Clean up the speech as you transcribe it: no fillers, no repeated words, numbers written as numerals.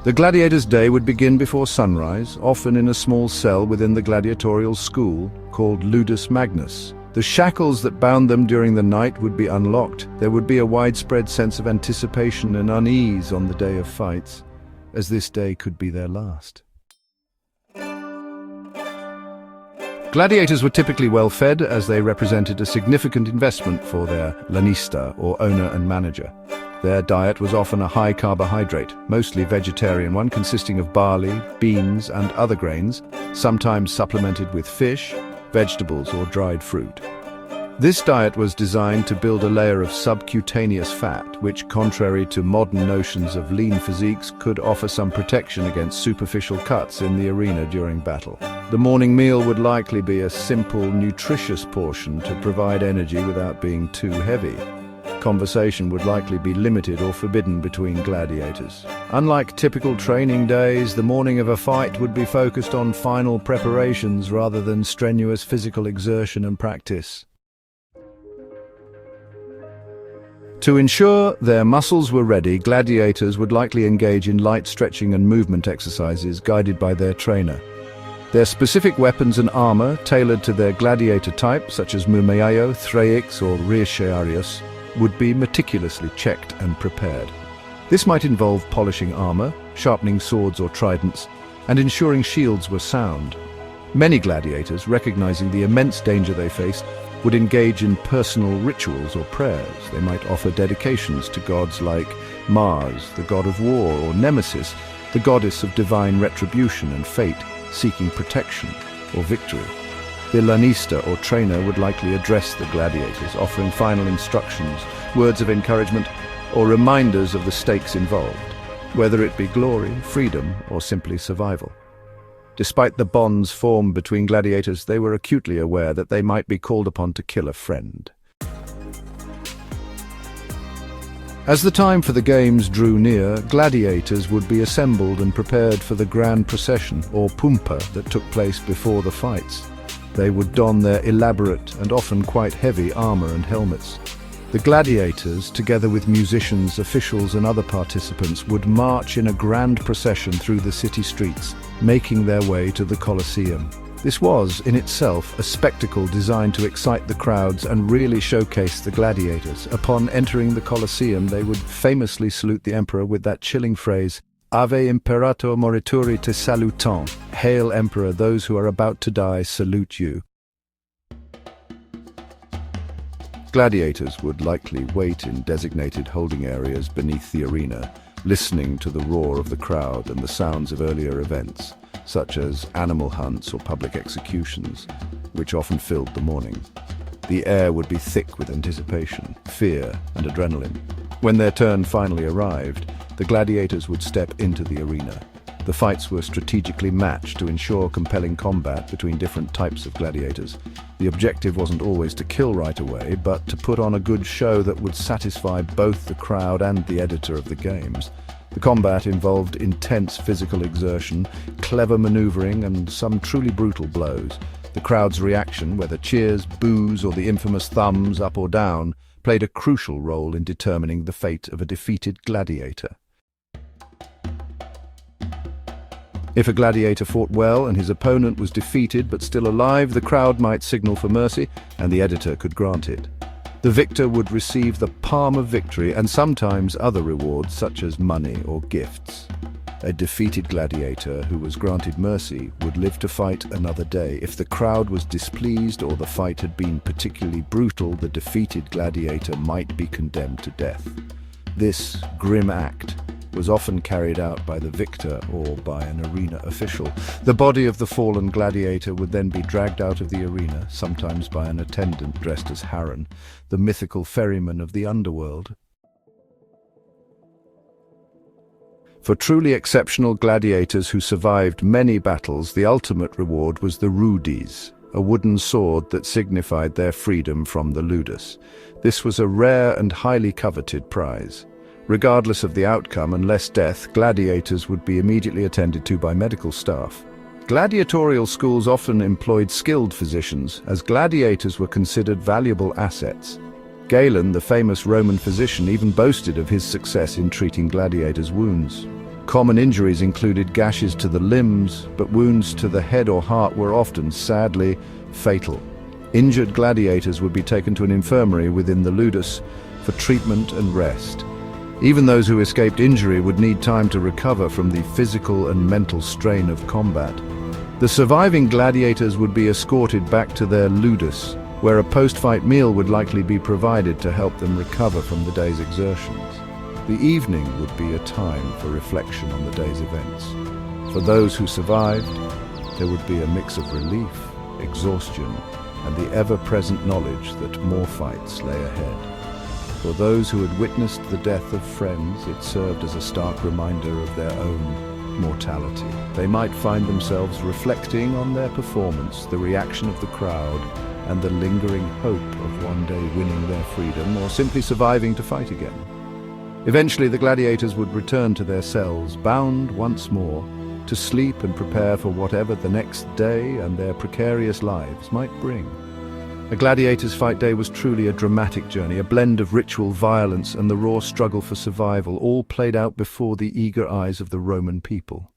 The gladiator's day would begin before sunrise, often in a small cell within the gladiatorial school called Ludus Magnus. The shackles that bound them during the night would be unlocked. There would be a widespread sense of anticipation and unease on the day of fights, as this day could be their last. Gladiators were typically well fed, as they represented a significant investment for their lanista, or owner and manager. Their diet was often a high carbohydrate, mostly vegetarian one, consisting of barley, beans and other grains, sometimes supplemented with fish, vegetables or dried fruit. This diet was designed to build a layer of subcutaneous fat, which, contrary to modern notions of lean physiques, could offer some protection against superficial cuts in the arena during battle. The morning meal would likely be a simple, nutritious portion to provide energy without being too heavy. Conversation would likely be limited or forbidden between gladiators. Unlike typical training days, the morning of a fight would be focused on final preparations rather than strenuous physical exertion and practice. To ensure their muscles were ready, gladiators would likely engage in light stretching and movement exercises guided by their trainer. Their specific weapons and armor, tailored to their gladiator type, such as Mumayo, Threix or Rearchearius, would be meticulously checked and prepared. This might involve polishing armor, sharpening swords or tridents, and ensuring shields were sound. Many gladiators, recognizing the immense danger they faced, would engage in personal rituals or prayers. They might offer dedications to gods like Mars, the god of war, or Nemesis, the goddess of divine retribution and fate, seeking protection or victory. The lanista or trainer would likely address the gladiators, offering final instructions, words of encouragement, or reminders of the stakes involved, whether it be glory, freedom, or simply survival. Despite the bonds formed between gladiators, they were acutely aware that they might be called upon to kill a friend. As the time for the games drew near, gladiators would be assembled and prepared for the grand procession, or pumpa, that took place before the fights. They would don their elaborate and often quite heavy armor and helmets. The gladiators, together with musicians, officials and other participants, would march in a grand procession through the city streets, making their way to the Colosseum. This was, in itself, a spectacle designed to excite the crowds and really showcase the gladiators. Upon entering the Colosseum, they would famously salute the emperor with that chilling phrase, Ave Imperator Morituri te salutant. Hail Emperor, those who are about to die salute you. Gladiators would likely wait in designated holding areas beneath the arena, listening to the roar of the crowd and the sounds of earlier events, such as animal hunts or public executions, which often filled the morning. The air would be thick with anticipation, fear, and adrenaline. When their turn finally arrived, the gladiators would step into the arena. The fights were strategically matched to ensure compelling combat between different types of gladiators. The objective wasn't always to kill right away, but to put on a good show that would satisfy both the crowd and the editor of the games. The combat involved intense physical exertion, clever maneuvering, and some truly brutal blows. The crowd's reaction, whether cheers, boos, or the infamous thumbs up or down, played a crucial role in determining the fate of a defeated gladiator. If a gladiator fought well and his opponent was defeated but still alive, the crowd might signal for mercy, and the editor could grant it. The victor would receive the palm of victory and sometimes other rewards such as money or gifts. A defeated gladiator who was granted mercy would live to fight another day. If the crowd was displeased or the fight had been particularly brutal, the defeated gladiator might be condemned to death. This grim act was often carried out by the victor or by an arena official. The body of the fallen gladiator would then be dragged out of the arena, sometimes by an attendant dressed as Charon, the mythical ferryman of the underworld. For truly exceptional gladiators who survived many battles, the ultimate reward was the rudis, a wooden sword that signified their freedom from the ludus. This was a rare and highly coveted prize. Regardless of the outcome, unless death, gladiators would be immediately attended to by medical staff. Gladiatorial schools often employed skilled physicians, as gladiators were considered valuable assets. Galen, the famous Roman physician, even boasted of his success in treating gladiators' wounds. Common injuries included gashes to the limbs, but wounds to the head or heart were often, sadly, fatal. Injured gladiators would be taken to an infirmary within the ludus for treatment and rest. Even those who escaped injury would need time to recover from the physical and mental strain of combat. The surviving gladiators would be escorted back to their ludus, where a post-fight meal would likely be provided to help them recover from the day's exertions. The evening would be a time for reflection on the day's events. For those who survived, there would be a mix of relief, exhaustion, and the ever-present knowledge that more fights lay ahead. For those who had witnessed the death of friends, it served as a stark reminder of their own mortality. They might find themselves reflecting on their performance, the reaction of the crowd, and the lingering hope of one day winning their freedom or simply surviving to fight again. Eventually, the gladiators would return to their cells, bound once more, to sleep and prepare for whatever the next day and their precarious lives might bring. A gladiator's fight day was truly a dramatic journey, a blend of ritual violence and the raw struggle for survival, all played out before the eager eyes of the Roman people.